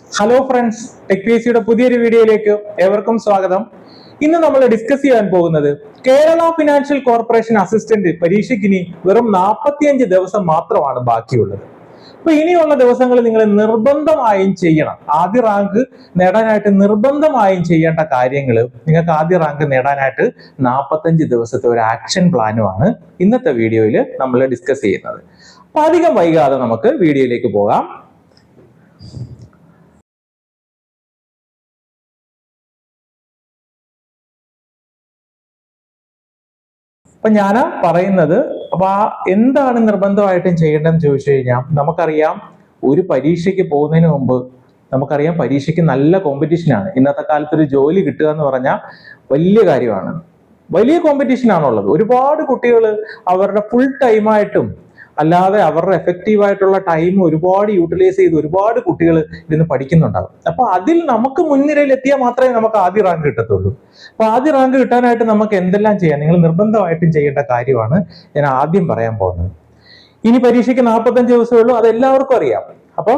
Hello friends, tech P S സിയുടെ പുതിയൊരു വീഡിയോയിലേക്ക് ഏവർക്കും സ്വാഗതം. ഇന്ന് നമ്മൾ ഡിസ്കസ് ചെയ്യാൻ പോകുന്നത് കേരള ഫിനാൻഷ്യൽ കോർപ്പറേഷൻ അസിസ്റ്റന്റ് പരീക്ഷയ്ക്ക് ഇനി വെറും 45 ദിവസം മാത്രമാണ് ബാക്കിയുള്ളത്. അപ്പൊ ഇനിയുള്ള ദിവസങ്ങളിൽ നിങ്ങൾ നിർബന്ധമായും ചെയ്യണം. ആദ്യ റാങ്ക് നേടാനായിട്ട് നിർബന്ധമായും ചെയ്യേണ്ട കാര്യങ്ങൾ, നിങ്ങൾക്ക് ആദ്യ റാങ്ക് നേടാനായിട്ട് 45 ദിവസത്തെ ഒരു ആക്ഷൻ പ്ലാനുമാണ് ഇന്നത്തെ വീഡിയോയിൽ നമ്മൾ ഡിസ്കസ് ചെയ്യുന്നത്. അപ്പൊ അധികം വൈകാതെ നമുക്ക് വീഡിയോയിലേക്ക് പോകാം. അപ്പൊ ഞാൻ പറയുന്നത്, അപ്പൊ എന്താണ് നിർബന്ധമായിട്ടും ചെയ്യേണ്ടതെന്ന് ചോദിച്ചു കഴിഞ്ഞാൽ, നമുക്കറിയാം ഒരു പരീക്ഷയ്ക്ക് പോകുന്നതിന് മുമ്പ് നമുക്കറിയാം പരീക്ഷയ്ക്ക് നല്ല കോമ്പറ്റീഷനാണ്. ഇന്നത്തെ കാലത്ത് ഒരു ജോലി കിട്ടുക എന്ന് പറഞ്ഞാൽ വലിയ കാര്യമാണ്, വലിയ കോമ്പറ്റീഷൻ ആണുള്ളത്. ഒരുപാട് കുട്ടികൾ അവരുടെ ഫുൾ ടൈമായിട്ടും അല്ലാതെ അവരുടെ എഫക്റ്റീവായിട്ടുള്ള ടൈം ഒരുപാട് യൂട്ടിലൈസ് ചെയ്ത് ഒരുപാട് കുട്ടികൾ ഇരുന്ന് പഠിക്കുന്നുണ്ടാകും. അപ്പൊ അതിൽ നമുക്ക് മുൻനിരയിൽ എത്തിയാൽ മാത്രമേ നമുക്ക് ആദ്യ റാങ്ക് കിട്ടത്തുള്ളൂ. അപ്പൊ ആദ്യ റാങ്ക് കിട്ടാനായിട്ട് നമുക്ക് എന്തെല്ലാം ചെയ്യാം, നിങ്ങൾ നിർബന്ധമായിട്ടും ചെയ്യേണ്ട കാര്യമാണ് ഞാൻ ആദ്യം പറയാൻ പോകുന്നത്. ഇനി പരീക്ഷയ്ക്ക് 45 ദിവസമേ ഉള്ളൂ, അത് എല്ലാവർക്കും അറിയാം. അപ്പൊ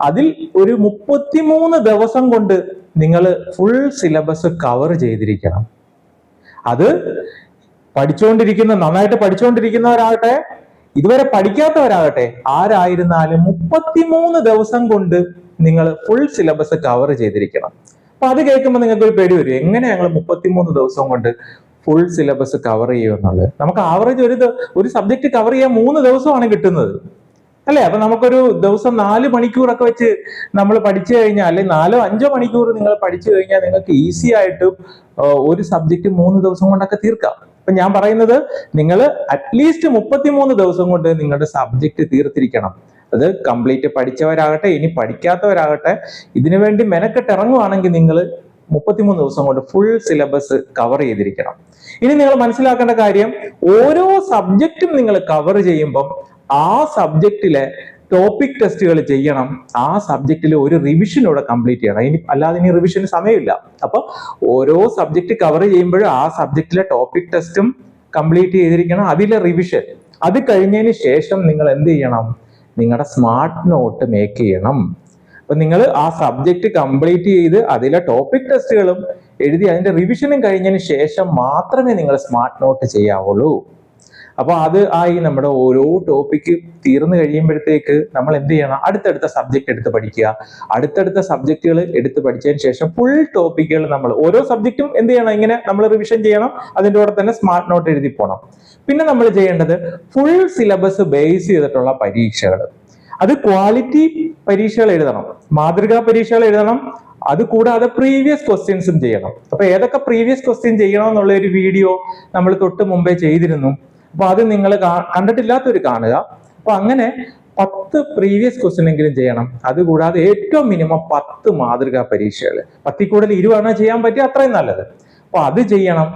അതിൽ ഒരു 33 ദിവസം കൊണ്ട് നിങ്ങൾ ഫുൾ സിലബസ് കവർ ചെയ്തിരിക്കണം. അത് നന്നായിട്ട് പഠിച്ചുകൊണ്ടിരിക്കുന്നവരാകട്ടെ, ഇതുവരെ പഠിക്കാത്തവരാകട്ടെ, ആരായിരുന്നാലും 33 ദിവസം കൊണ്ട് നിങ്ങൾ ഫുൾ സിലബസ് കവർ ചെയ്തിരിക്കണം. അപ്പൊ അത് കേൾക്കുമ്പോൾ നിങ്ങൾക്ക് ഒരു പേടി വരും, എങ്ങനെ ഞങ്ങൾ 33 ദിവസം കൊണ്ട് ഫുൾ സിലബസ് കവർ ചെയ്യുമെന്നുള്ളത്. നമുക്ക് ആവറേജ് ഒരു സബ്ജക്ട് കവർ ചെയ്യാൻ 3 ദിവസമാണ് കിട്ടുന്നത്, അല്ലെ? അപ്പൊ നമുക്കൊരു ദിവസം 4 മണിക്കൂറൊക്കെ വെച്ച് നമ്മൾ പഠിച്ചു കഴിഞ്ഞാൽ, അല്ലെങ്കിൽ 4-5 മണിക്കൂർ നിങ്ങൾ പഠിച്ചു കഴിഞ്ഞാൽ നിങ്ങൾക്ക് ഈസി ആയിട്ട് ഒരു സബ്ജക്ട് 3 ദിവസം കൊണ്ടൊക്കെ തീർക്കാം. അപ്പൊ ഞാൻ പറയുന്നത്, നിങ്ങൾ അറ്റ്ലീസ്റ്റ് 33 ദിവസം കൊണ്ട് നിങ്ങളുടെ സബ്ജക്ട് തീർത്തിരിക്കണം. അത് കംപ്ലീറ്റ് പഠിച്ചവരാകട്ടെ, ഇനി പഠിക്കാത്തവരാകട്ടെ, ഇതിനു വേണ്ടി മെനക്കെട്ട് ഇറങ്ങുവാണെങ്കിൽ നിങ്ങൾ 33 ദിവസം കൊണ്ട് ഫുൾ സിലബസ് കവർ ചെയ്തിരിക്കണം. ഇനി നിങ്ങൾ മനസ്സിലാക്കേണ്ട കാര്യം, ഓരോ സബ്ജക്റ്റും നിങ്ങൾ കവർ ചെയ്യുമ്പം ആ സബ്ജക്റ്റിലെ ടോപ്പിക് ടെസ്റ്റുകൾ ചെയ്യണം. ആ സബ്ജക്റ്റിൽ ഒരു റിവിഷനോടെ കംപ്ലീറ്റ് ചെയ്യണം. അല്ലാതെ ഇനി റിവിഷന് സമയമില്ല. അപ്പൊ ഓരോ സബ്ജക്റ്റ് കവർ ചെയ്യുമ്പോഴും ആ സബ്ജക്റ്റിലെ ടോപ്പിക് ടെസ്റ്റും കംപ്ലീറ്റ് ചെയ്തിരിക്കണം, അതിലെ റിവിഷൻ. അത് കഴിഞ്ഞതിന് ശേഷം നിങ്ങൾ എന്ത് ചെയ്യണം, നിങ്ങളുടെ സ്മാർട്ട് നോട്ട് മേക്ക് ചെയ്യണം. അപ്പൊ നിങ്ങൾ ആ സബ്ജക്റ്റ് കംപ്ലീറ്റ് ചെയ്ത് അതിലെ ടോപ്പിക് ടെസ്റ്റുകളും എഴുതി അതിന്റെ റിവിഷനും കഴിഞ്ഞതിന് ശേഷം മാത്രമേ നിങ്ങൾ സ്മാർട്ട് നോട്ട് ചെയ്യാവുള്ളൂ. അപ്പൊ അത് ആയി നമ്മുടെ ഓരോ ടോപ്പിക്ക് തീർന്നു കഴിയുമ്പോഴത്തേക്ക് നമ്മൾ എന്ത് ചെയ്യണം, അടുത്തടുത്ത സബ്ജക്ട് എടുത്ത് പഠിക്കുക. അടുത്തടുത്ത സബ്ജക്റ്റുകൾ എടുത്ത് പഠിച്ചതിന് ശേഷം ഫുൾ ടോപ്പിക്കുകൾ നമ്മൾ ഓരോ സബ്ജക്റ്റും എന്ത് ചെയ്യണം, ഇങ്ങനെ നമ്മൾ റിവിഷൻ ചെയ്യണം. അതിൻ്റെ കൂടെ തന്നെ സ്മാർട്ട് നോട്ട് എഴുതി പോകണം. പിന്നെ നമ്മൾ ചെയ്യേണ്ടത് ഫുൾ സിലബസ് ബേസ് ചെയ്തിട്ടുള്ള പരീക്ഷകൾ. അത് ക്വാളിറ്റി പരീക്ഷകൾ എഴുതണം, മാതൃകാ പരീക്ഷകൾ എഴുതണം. അത് കൂടാതെ പ്രീവിയസ് ക്വസ്റ്റ്യൻസും ചെയ്യണം. അപ്പൊ ഏതൊക്കെ പ്രീവിയസ് ക്വസ്റ്റ്യൻ ചെയ്യണം എന്നുള്ള ഒരു വീഡിയോ നമ്മൾ തൊട്ട് മുമ്പേ ചെയ്തിരുന്നു. അപ്പൊ അത് നിങ്ങൾ കണ്ടിട്ടില്ലാത്തവർ കാണുക. അപ്പൊ അങ്ങനെ 10 പ്രീവിയസ് ക്വസ്റ്റ്യൻ എങ്കിലും ചെയ്യണം. അതുകൂടാതെ ഏറ്റവും മിനിമം 10 മാതൃകാ പരീക്ഷകൾ. 10 കൂടുതൽ 20 ചെയ്യാൻ പറ്റിയ അത്രയും നല്ലത്. അപ്പൊ അത് ചെയ്യണം.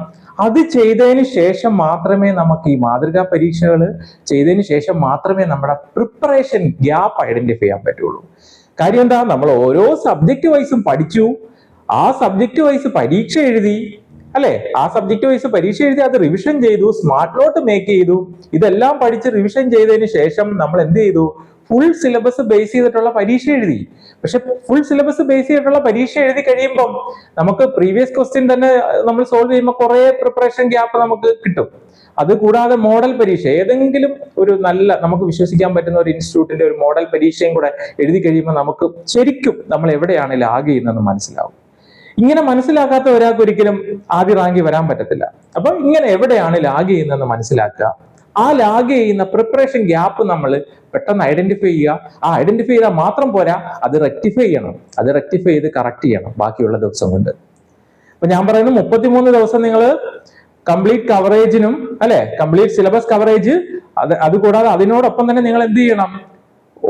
അത് ചെയ്തതിന് ശേഷം മാത്രമേ നമുക്ക് ഈ മാതൃകാ പരീക്ഷകൾ ചെയ്തതിന് ശേഷം മാത്രമേ നമ്മുടെ പ്രിപ്പറേഷൻ ഗ്യാപ്പ് ഐഡന്റിഫൈ ചെയ്യാൻ പറ്റുള്ളൂ. കാര്യം എന്താ, നമ്മൾ ഓരോ സബ്ജക്ട് വൈസും പഠിച്ചു, ആ സബ്ജക്ട് വൈസ് പരീക്ഷ എഴുതി, അല്ലെ? ആ സബ്ജക്ട് വൈസ് പരീക്ഷ എഴുതി, അത് റിവിഷൻ ചെയ്തു, സ്മാർട്ട് നോട്ട് മേക്ക് ചെയ്തു. ഇതെല്ലാം പഠിച്ച് റിവിഷൻ ചെയ്തതിന് ശേഷം നമ്മൾ എന്ത് ചെയ്തു, ഫുൾ സിലബസ് ബേസ് ചെയ്തിട്ടുള്ള പരീക്ഷ എഴുതി. പക്ഷെ ഫുൾ സിലബസ് ബേസ് ചെയ്തിട്ടുള്ള പരീക്ഷ എഴുതി കഴിയുമ്പം നമുക്ക് പ്രീവിയസ് ക്വസ്റ്റ്യൻ തന്നെ നമ്മൾ സോൾവ് ചെയ്യുമ്പോൾ കുറെ പ്രിപ്പറേഷൻ ഗ്യാപ്പ് നമുക്ക് കിട്ടും. അത് കൂടാതെ മോഡൽ പരീക്ഷ, ഏതെങ്കിലും ഒരു നല്ല നമുക്ക് വിശ്വസിക്കാൻ പറ്റുന്ന ഒരു ഇൻസ്റ്റിറ്റ്യൂട്ടിന്റെ ഒരു മോഡൽ പരീക്ഷയും കൂടെ എഴുതി കഴിയുമ്പോൾ നമുക്ക് ശരിക്കും നമ്മൾ എവിടെയാണ് ലാഗ് ചെയ്യുന്നതെന്ന് മനസ്സിലാവും. ഇങ്ങനെ മനസ്സിലാക്കാത്ത ഒരാൾക്ക് ഒരിക്കലും ആദ്യ റാങ്കിൽ വരാൻ പറ്റത്തില്ല. അപ്പൊ ഇങ്ങനെ എവിടെയാണ് ലാഗ് ചെയ്യുന്നതെന്ന് മനസ്സിലാക്കുക. ആ ലാഗ് ചെയ്യുന്ന പ്രിപ്പറേഷൻ ഗ്യാപ്പ് നമ്മൾ പെട്ടെന്ന് ഐഡന്റിഫൈ ചെയ്യുക. ആ ഐഡന്റിഫൈ ചെയ്താൽ മാത്രം പോരാ, അത് റെക്ടിഫൈ ചെയ്യണം. അത് റെക്ടിഫൈ ചെയ്ത് കറക്റ്റ് ചെയ്യണം ബാക്കിയുള്ള ദിവസം കൊണ്ട്. അപ്പൊ ഞാൻ പറയുന്നത് 33 ദിവസം നിങ്ങൾ കംപ്ലീറ്റ് കവറേജിനും, അല്ലെ, കംപ്ലീറ്റ് സിലബസ് കവറേജ്, അതുകൂടാതെ അതിനോടൊപ്പം തന്നെ നിങ്ങൾ എന്ത് ചെയ്യണം,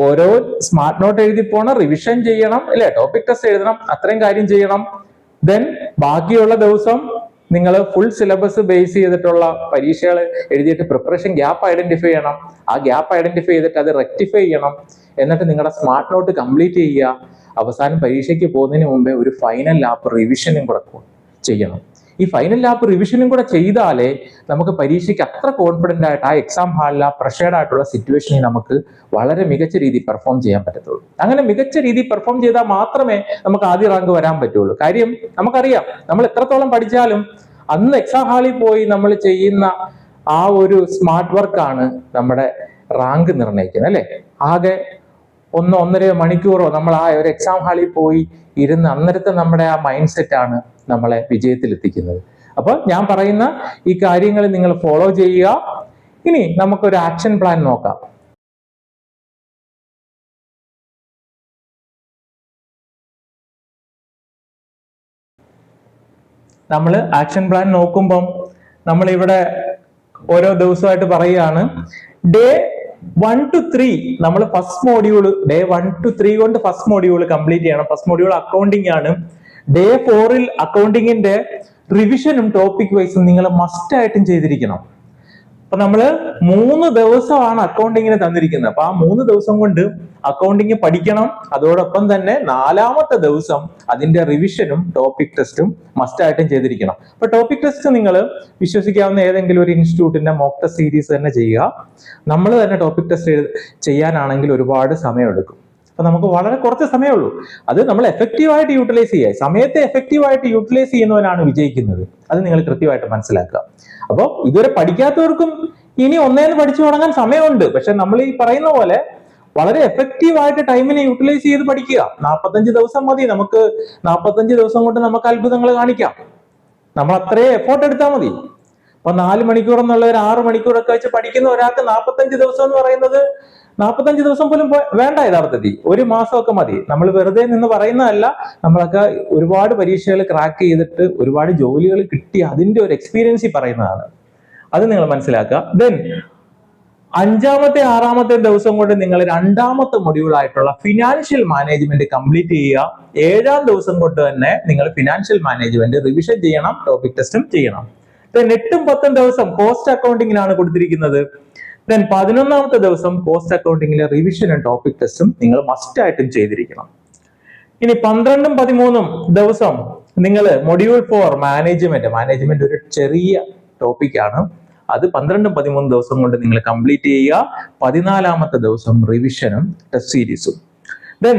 ഓരോ സ്മാർട്ട് നോട്ട് എഴുതി പോകണം, റിവിഷൻ ചെയ്യണം, അല്ലെ, ടോപ്പിക് ടെസ്റ്റ് എഴുതണം, അത്രയും കാര്യം ചെയ്യണം. ദെൻ ബാക്കിയുള്ള ദിവസം നിങ്ങൾ ഫുൾ സിലബസ് ബേസ് ചെയ്തിട്ടുള്ള പരീക്ഷകൾ എഴുതിയിട്ട് പ്രിപ്പറേഷൻ ഗ്യാപ്പ് ഐഡന്റിഫൈ ചെയ്യണം. ആ ഗ്യാപ്പ് ഐഡന്റിഫൈ ചെയ്തിട്ട് അത് റെക്ടിഫൈ ചെയ്യണം. എന്നിട്ട് നിങ്ങളുടെ സ്മാർട്ട് നോട്ട് കംപ്ലീറ്റ് ചെയ്യുക. അവസാനം പരീക്ഷയ്ക്ക് പോകുന്നതിന് മുമ്പേ ഒരു ഫൈനൽ ലാപ്പ് റിവിഷനും കൂടെ ചെയ്യണം. ഈ ഫൈനൽ ലാപ്പ് റിവിഷനും കൂടെ ചെയ്താലേ നമുക്ക് പരീക്ഷയ്ക്ക് അത്ര കോൺഫിഡന്റ് ആയിട്ട് ആ എക്സാം ഹാളിൽ ആ പ്രഷേർഡ് ആയിട്ടുള്ള സിറ്റുവേഷനിൽ നമുക്ക് വളരെ മികച്ച രീതിയിൽ പെർഫോം ചെയ്യാൻ പറ്റത്തുള്ളൂ. അങ്ങനെ മികച്ച രീതിയിൽ പെർഫോം ചെയ്താൽ മാത്രമേ നമുക്ക് ആദ്യ റാങ്ക് വരാൻ പറ്റുള്ളൂ. കാര്യം നമുക്കറിയാം, നമ്മൾ എത്രത്തോളം പഠിച്ചാലും അന്ന് എക്സാം ഹാളിൽ പോയി നമ്മൾ ചെയ്യുന്ന ആ ഒരു സ്മാർട്ട് വർക്കാണ് നമ്മുടെ റാങ്ക് നിർണ്ണയിക്കുന്നത്, അല്ലെ? ആകെ 1-1.5 മണിക്കൂറോ നമ്മൾ ആ ഒരു എക്സാം ഹാളിൽ പോയി ഇരുന്ന് അന്നേരത്തെ നമ്മുടെ ആ മൈൻഡ് സെറ്റ് ആണ് നമ്മളെ വിജയത്തിൽ എത്തിക്കുന്നത്. അപ്പൊ ഞാൻ പറയുന്ന ഈ കാര്യങ്ങൾ നിങ്ങൾ ഫോളോ ചെയ്യുക. ഇനി നമുക്കൊരു ആക്ഷൻ പ്ലാൻ നോക്കാം. നമ്മൾ ആക്ഷൻ പ്ലാൻ നോക്കുമ്പം നമ്മൾ ഇവിടെ ഓരോ ദിവസമായിട്ട് പറയുകയാണ്. ഡേ 1 to 3 നമ്മൾ ഫസ്റ്റ് മോഡ്യൂൾ ഡേ 1 to 3 കൊണ്ട് ഫസ്റ്റ് മോഡ്യൂൾ കംപ്ലീറ്റ് ചെയ്യണം. ഫസ്റ്റ് മോഡ്യൂൾ അക്കൗണ്ടിങ് ആണ്. ഡേ 4ൽ അക്കൗണ്ടിങ്ങിന്റെ റിവിഷനും ടോപ്പിക് വൈസും നിങ്ങൾ മസ്റ്റ് ആയിട്ടും ചെയ്തിരിക്കണം. അപ്പൊ നമ്മള് 3 ദിവസമാണ് അക്കൗണ്ടിങ്ങിന് തന്നിരിക്കുന്നത്. അപ്പൊ ആ 3 ദിവസം കൊണ്ട് അക്കൗണ്ടിങ് പഠിക്കണം. അതോടൊപ്പം തന്നെ 4ാമത്തെ ദിവസം അതിന്റെ റിവിഷനും ടോപ്പിക് ടെസ്റ്റും മസ്റ്റ് ആയിട്ടും ചെയ്തിരിക്കണം. അപ്പൊ ടോപ്പിക് ടെസ്റ്റ് നിങ്ങൾ വിശ്വസിക്കാവുന്ന ഏതെങ്കിലും ഒരു ഇൻസ്റ്റിറ്റ്യൂട്ടിന്റെ മോക്ക് ടെസ്റ്റ് സീരീസ് തന്നെ ചെയ്യുക. നമ്മൾ തന്നെ ടോപ്പിക് ടെസ്റ്റ് ചെയ്യാനാണെങ്കിൽ ഒരുപാട് സമയമെടുക്കും. അപ്പൊ നമുക്ക് വളരെ കുറച്ച് സമയമുള്ളൂ. അത് നമ്മൾ എഫക്റ്റീവായിട്ട് യൂട്ടിലൈസ് ചെയ്യുക. സമയത്തെ എഫക്റ്റീവായിട്ട് യൂട്ടിലൈസ് ചെയ്യുന്നവനാണ് വിജയിക്കുന്നത്. അത് നിങ്ങൾ കൃത്യമായിട്ട് മനസ്സിലാക്കുക. അപ്പോൾ ഇതുവരെ പഠിക്കാത്തവർക്കും ഇനി ഒന്നേന്ന് പഠിച്ചു തുടങ്ങാൻ സമയമുണ്ട്. പക്ഷെ നമ്മൾ ഈ പറയുന്ന പോലെ വളരെ എഫക്റ്റീവായിട്ട് ടൈമിനെ യൂട്ടിലൈസ് ചെയ്ത് പഠിക്കുക. 45 ദിവസം മതി. നമുക്ക് 45 ദിവസം കൊണ്ട് നമുക്ക് അത്ഭുതങ്ങൾ കാണിക്കാം. നമ്മൾ അത്രയും എഫോർട്ട് എടുത്താൽ മതി. അപ്പൊ 4 മണിക്കൂർ എന്നുള്ള ഒരു 6 മണിക്കൂറൊക്കെ വെച്ച് പഠിക്കുന്ന ഒരാൾക്ക് 45 ദിവസം എന്ന് പറയുന്നത് 45 ദിവസം പോലും വേണ്ട. യഥാർത്ഥത്തിൽ 1 മാസമൊക്കെ മതി. നമ്മൾ വെറുതെ നിന്ന് പറയുന്നതല്ല. നമ്മളൊക്കെ ഒരുപാട് പരീക്ഷകൾ ക്രാക്ക് ചെയ്തിട്ട് ഒരുപാട് ജോലികൾ കിട്ടി അതിന്റെ ഒരു എക്സ്പീരിയൻസ് പറയുന്നതാണ്. അത് നിങ്ങൾ മനസ്സിലാക്കുക. ദെൻ 5ാമത്തെ 6ാമത്തെ ദിവസം കൊണ്ട് നിങ്ങൾ 2ാമത്തെ മൊഡ്യൂൾ ആയിട്ടുള്ള ഫിനാൻഷ്യൽ മാനേജ്മെന്റ് കംപ്ലീറ്റ് ചെയ്യുക. 7ാം ദിവസം കൊണ്ട് തന്നെ നിങ്ങൾ ഫിനാൻഷ്യൽ മാനേജ്മെന്റ് റിവിഷൻ ചെയ്യണം, ടോപ്പിക് ടെസ്റ്റും ചെയ്യണം. ദെൻ 8ഉം 10ഉം ദിവസം കോസ്റ്റ് അക്കൗണ്ടിങ്ങിനാണ് കൊടുത്തിരിക്കുന്നത്. ദെൻ 11ാമത്തെ ദിവസം കോസ്റ്റ് അക്കൗണ്ടിങ്ങിലെ റിവിഷനും ടോപ്പിക് ടെസ്റ്റും നിങ്ങൾ മസ്റ്റ് ആയിട്ടും ചെയ്തിരിക്കണം. ഇനി 12ഉം 13ഉം ദിവസം നിങ്ങൾ മൊഡ്യൂൾ 4 മാനേജ്മെന്റ് ഒരു ചെറിയ ടോപ്പിക്കാണ്. അത് 12ഉം 13ഉം ദിവസം കൊണ്ട് നിങ്ങൾ കംപ്ലീറ്റ് ചെയ്യുക. 14ാമത്തെ ദിവസം റിവിഷനും ടെസ്റ്റ് സീരീസും. ദെൻ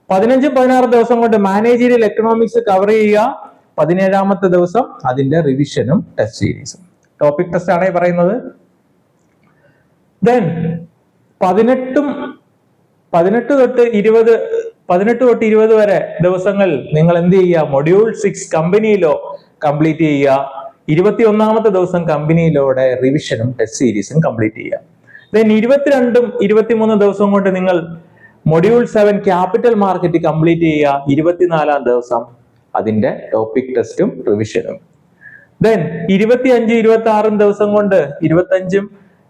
15ഉം 16ഉം ദിവസം കൊണ്ട് മാനേജീരിയൽ എക്കണോമിക്സ് കവർ ചെയ്യുക. 17ാമത്തെ ദിവസം അതിന്റെ റിവിഷനും ടെസ്റ്റ് സീരീസും. ടോപ്പിക് ടെസ്റ്റ് ആണ് പറയുന്നത്. ദെൻ 18 തൊട്ട് 20 വരെ ദിവസങ്ങൾ നിങ്ങൾ എന്ത് ചെയ്യുക? മൊഡ്യൂൾ 6 കമ്പനി ലോ കംപ്ലീറ്റ് ചെയ്യുക. 21ാമത്തെ ദിവസം കമ്പനി ലോയുടെ റിവിഷനും ടെസ്റ്റ് സീരീസും കംപ്ലീറ്റ് ചെയ്യുക. ദെൻ 22ഉം 23ഉം ദിവസം കൊണ്ട് നിങ്ങൾ മൊഡ്യൂൾ 7 ക്യാപിറ്റൽ മാർക്കറ്റ് കംപ്ലീറ്റ് ചെയ്യുക. 24ാം ദിവസം അതിന്റെ ടോപ്പിക് ടെസ്റ്റും റിവിഷനും. ദെൻ 25, 26 ദിവസം കൊണ്ട് 25ഉം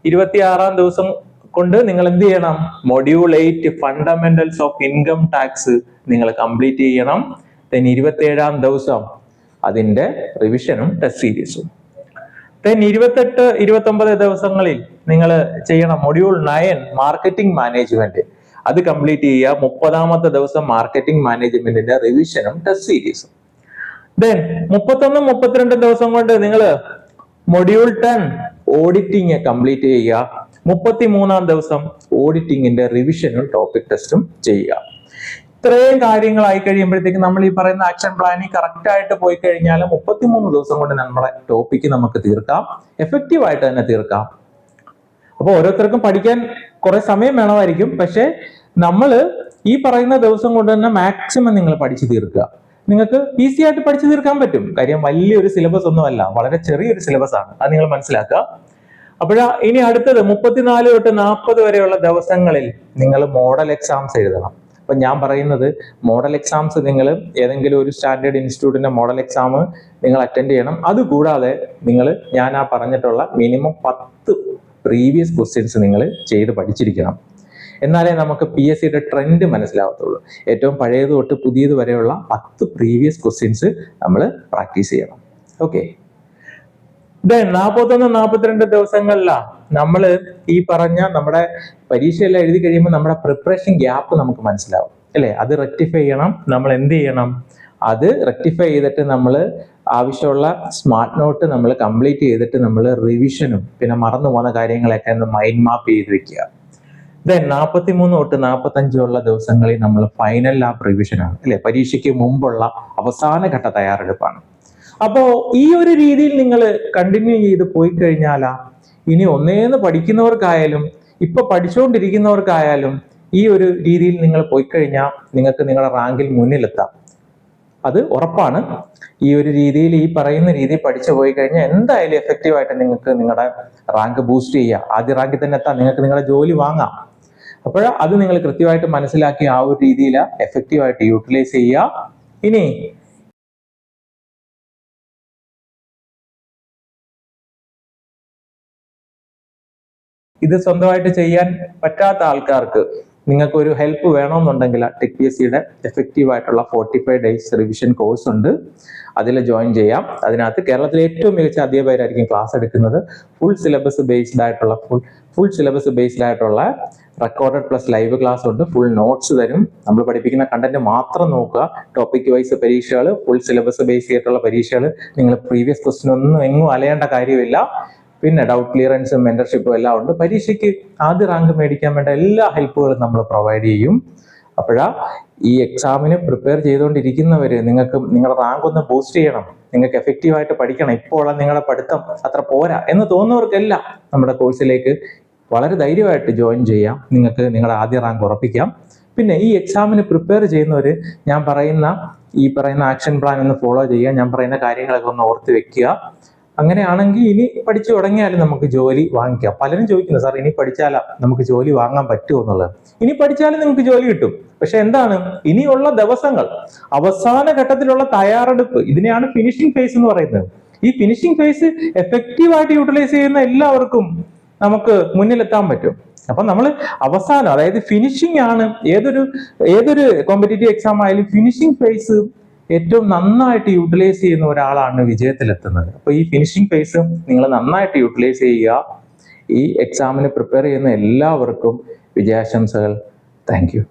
26ാം ദിവസം കൊണ്ട് നിങ്ങൾ എന്ത് ചെയ്യണം? Module 8 fundamentals of income tax നിങ്ങൾ കംപ്ലീറ്റ് ചെയ്യണം. ദെൻ 27ാം ദിവസം അതിന്റെ റിവിഷനും ടെസ്റ്റ് സീരീസും. ദെൻ 28, 29 ദിവസങ്ങളിൽ നിങ്ങൾ ചെയ്യണം മൊഡ്യൂൾ 9 മാർക്കറ്റിംഗ് മാനേജ്മെന്റ്. അത് കംപ്ലീറ്റ് ചെയ്യുക. 30ാമത്തെ ദിവസം മാർക്കറ്റിംഗ് മാനേജ്മെന്റിന്റെ റിവിഷനും ടെസ്റ്റ് സീരീസും. ദെൻ 31, 32 ദിവസം കൊണ്ട് നിങ്ങൾ മൊഡ്യൂൾ 10 ഓഡിറ്റിംഗ് കംപ്ലീറ്റ് ചെയ്യുക. 33ാം ദിവസം ഓഡിറ്റിംഗിന്റെ റിവിഷനും ടോപ്പിക് ടെസ്റ്റും ചെയ്യുക. ഇത്രയും കാര്യങ്ങളായി കഴിയുമ്പോഴത്തേക്ക് നമ്മൾ ഈ പറയുന്ന ആക്ഷൻ പ്ലാനിൽ കറക്റ്റ് ആയിട്ട് പോയി കഴിഞ്ഞാൽ 33 ദിവസം കൊണ്ട് നമ്മുടെ ടോപ്പിക്ക് നമുക്ക് തീർക്കാം. എഫക്റ്റീവ് ആയിട്ട് തന്നെ തീർക്കാം. അപ്പൊ ഓരോരുത്തർക്കും പഠിക്കാൻ കുറെ സമയം വേണമായിരിക്കും. പക്ഷെ നമ്മൾ ഈ പറയുന്ന ദിവസം കൊണ്ട് തന്നെ മാക്സിമം നിങ്ങൾ പഠിച്ചു തീർക്കുക. നിങ്ങൾക്ക് ഈസി ആയിട്ട് പഠിച്ചു തീർക്കാൻ പറ്റും. കാര്യം വലിയൊരു സിലബസ് ഒന്നുമല്ല, വളരെ ചെറിയൊരു സിലബസ് ആണ്. അത് നിങ്ങൾ മനസ്സിലാക്കുക. അപ്പോഴാ ഇനി അടുത്തത് 34 തൊട്ട് 40 വരെയുള്ള ദിവസങ്ങളിൽ നിങ്ങൾ മോഡൽ എക്സാംസ് എഴുതണം. അപ്പൊ ഞാൻ പറയുന്നത് മോഡൽ എക്സാംസ് നിങ്ങൾ ഏതെങ്കിലും ഒരു സ്റ്റാൻഡേർഡ് ഇൻസ്റ്റിറ്റ്യൂട്ടിന്റെ മോഡൽ എക്സാം നിങ്ങൾ അറ്റൻഡ് ചെയ്യണം. അതുകൂടാതെ നിങ്ങൾ ഞാൻ ആ പറഞ്ഞിട്ടുള്ള മിനിമം 10 പ്രീവിയസ് ക്വസ്റ്റ്യൻസ് നിങ്ങൾ ചെയ്ത് പഠിച്ചിരിക്കണം. എന്നാലേ നമുക്ക് PSCയുടെ ട്രെൻഡ് മനസ്സിലാവത്തുള്ളൂ. ഏറ്റവും പഴയത് തൊട്ട് പുതിയത് വരെയുള്ള 10 പ്രീവിയസ് ക്വസ്റ്റ്യൻസ് നമ്മൾ പ്രാക്ടീസ് ചെയ്യണം. ഓക്കെ. ദെൻ 41, 42 ദിവസങ്ങളിലാണ് നമ്മൾ ഈ പറഞ്ഞ നമ്മുടെ പരീക്ഷയെല്ലാം എഴുതി കഴിയുമ്പോൾ നമ്മുടെ പ്രിപ്പറേഷൻ ഗ്യാപ്പ് നമുക്ക് മനസ്സിലാവും, അല്ലെ? അത് റെക്ടിഫൈ ചെയ്യണം. നമ്മൾ എന്ത് ചെയ്യണം? അത് റെക്ടിഫൈ ചെയ്തിട്ട് നമ്മൾ ആവശ്യമുള്ള സ്മാർട്ട് നോട്ട് നമ്മൾ കംപ്ലീറ്റ് ചെയ്തിട്ട് നമ്മൾ റിവിഷനും പിന്നെ മറന്നു പോകുന്ന കാര്യങ്ങളൊക്കെ ഒന്ന് മൈൻഡ് മാപ്പ് ചെയ്ത് വെക്കുക. ദെൻ 43 തൊട്ട് 45 ദിവസങ്ങളിൽ നമ്മൾ ഫൈനൽ ലാബ് റിവിഷനാണ് അല്ലെ, പരീക്ഷയ്ക്ക് മുമ്പുള്ള അവസാന ഘട്ട തയ്യാറെടുപ്പാണ്. അപ്പോൾ ഈ ഒരു രീതിയിൽ നിങ്ങൾ കണ്ടിന്യൂ ചെയ്ത് പോയി കഴിഞ്ഞാൽ ഇനി ഒന്നേന്ന് പഠിക്കുന്നവർക്കായാലും ഇപ്പൊ പഠിച്ചുകൊണ്ടിരിക്കുന്നവർക്കായാലും ഈ ഒരു രീതിയിൽ നിങ്ങൾ പോയി കഴിഞ്ഞാൽ നിങ്ങൾക്ക് നിങ്ങളുടെ റാങ്കിൽ മുന്നിലെത്താം. അത് ഉറപ്പാണ്. ഈ ഒരു രീതിയിൽ ഈ പറയുന്ന രീതിയിൽ പഠിച്ചു പോയി കഴിഞ്ഞാൽ എന്തായാലും എഫക്റ്റീവായിട്ട് നിങ്ങൾക്ക് നിങ്ങളുടെ റാങ്ക് ബൂസ്റ്റ് ചെയ്യുക, ആദ്യ റാങ്കിൽ തന്നെ എത്താം, നിങ്ങൾക്ക് നിങ്ങളുടെ ജോലി വാങ്ങാം. അപ്പോൾ അത് നിങ്ങൾ കൃത്യമായിട്ട് മനസ്സിലാക്കി ആ ഒരു രീതിയിൽ എഫക്റ്റീവായിട്ട് യൂട്ടിലൈസ് ചെയ്യുക. ഇനി ഇത് സ്വന്തമായിട്ട് ചെയ്യാൻ പറ്റാത്ത ആൾക്കാർക്ക് നിങ്ങൾക്ക് ഒരു ഹെൽപ്പ് വേണമെന്നുണ്ടെങ്കിൽ ടെക് PSCയുടെ എഫക്റ്റീവ് ആയിട്ടുള്ള 45 days റിവിഷൻ കോഴ്സ് ഉണ്ട്, അതിൽ ജോയിൻ ചെയ്യാം. അതിനകത്ത് കേരളത്തിലെ ഏറ്റവും മികച്ച അധ്യാപകരായിരിക്കും ക്ലാസ് എടുക്കുന്നത്. ഫുൾ സിലബസ് ബേസ്ഡ് ആയിട്ടുള്ള റെക്കോർഡഡ് പ്ലസ് ലൈവ് ക്ലാസ് ഉണ്ട്. ഫുൾ നോട്ട്സ് തരും. നമ്മൾ പഠിപ്പിക്കുന്ന കണ്ടന്റ് മാത്രം നോക്കുക. ടോപ്പിക് വൈസ് പരീക്ഷകൾ, ഫുൾ സിലബസ് ബേസ് ചെയ്തിട്ടുള്ള പരീക്ഷകൾ, നിങ്ങൾ പ്രീവിയസ് ക്വസ്റ്റ്യൻ ഒന്നും എങ്ങും അലയേണ്ട കാര്യമില്ല. പിന്നെ ഡൗട്ട് ക്ലിയറൻസും മെന്റർഷിപ്പും എല്ലാം ഉണ്ട്. പരീക്ഷയ്ക്ക് ആദ്യ റാങ്ക് മേടിക്കാൻ വേണ്ട എല്ലാ ഹെൽപ്പുകളും നമ്മൾ പ്രൊവൈഡ് ചെയ്യും. അപ്പോഴാ ഈ എക്സാമിന് പ്രിപ്പയർ ചെയ്തുകൊണ്ടിരിക്കുന്നവര് നിങ്ങൾക്ക് നിങ്ങളുടെ റാങ്ക് ഒന്ന് ബൂസ്റ്റ് ചെയ്യണം, നിങ്ങൾക്ക് എഫക്റ്റീവായിട്ട് പഠിക്കണം, ഇപ്പോൾ നിങ്ങളുടെ പഠിത്തം അത്ര പോരാ എന്ന് തോന്നുന്നവർക്കെല്ലാം നമ്മുടെ കോഴ്സിലേക്ക് വളരെ ധൈര്യമായിട്ട് ജോയിൻ ചെയ്യാം. നിങ്ങൾക്ക് നിങ്ങളുടെ ആദ്യ റാങ്ക് ഉറപ്പിക്കാം. പിന്നെ ഈ എക്സാമിന് പ്രിപ്പയർ ചെയ്യുന്നവര് ഞാൻ പറയുന്ന ആക്ഷൻ പ്ലാൻ ഒന്ന് ഫോളോ ചെയ്യുക, ഞാൻ പറയുന്ന കാര്യങ്ങളൊക്കെ ഒന്ന് ഓർത്ത് വെക്കുക. അങ്ങനെയാണെങ്കിൽ ഇനി പഠിച്ചു തുടങ്ങിയാലും നമുക്ക് ജോലി വാങ്ങിക്കാം. പലരും ചോദിക്കുന്നു, സാർ ഇനി പഠിച്ചാൽ നമുക്ക് ജോലി വാങ്ങാൻ പറ്റുമോ എന്നുള്ളത്. ഇനി പഠിച്ചാലും നിങ്ങൾക്ക് ജോലി കിട്ടും. പക്ഷെ എന്താണ്, ഇനിയുള്ള ദിവസങ്ങൾ, അവസാന ഘട്ടത്തിലുള്ള തയ്യാറെടുപ്പ്, ഇതിനെയാണ് ഫിനിഷിംഗ് ഫേസ് എന്ന് പറയുന്നത്. ഈ ഫിനിഷിംഗ് ഫേസ് എഫക്റ്റീവായിട്ട് യൂട്ടിലൈസ് ചെയ്യുന്ന എല്ലാവർക്കും നമുക്ക് മുന്നിലെത്താൻ പറ്റും. അപ്പൊ നമ്മൾ അവസാനം, അതായത് ഫിനിഷിംഗ് ആണ് ഏതൊരു കോമ്പറ്റേറ്റീവ് എക്സാം ആയാലും ഫിനിഷിംഗ് ഫേസ് ഏറ്റവും നന്നായിട്ട് യൂട്ടിലൈസ് ചെയ്യുന്ന ഒരാളാണ് വിജയത്തിലെത്തുന്നത്. അപ്പൊ ഈ ഫിനിഷിംഗ് ഫേസ് നിങ്ങൾ നന്നായിട്ട് യൂട്ടിലൈസ് ചെയ്യുക. ഈ എക്സാമിന് പ്രിപ്പയർ ചെയ്യുന്ന എല്ലാവർക്കും വിജയാശംസകൾ. Thank you.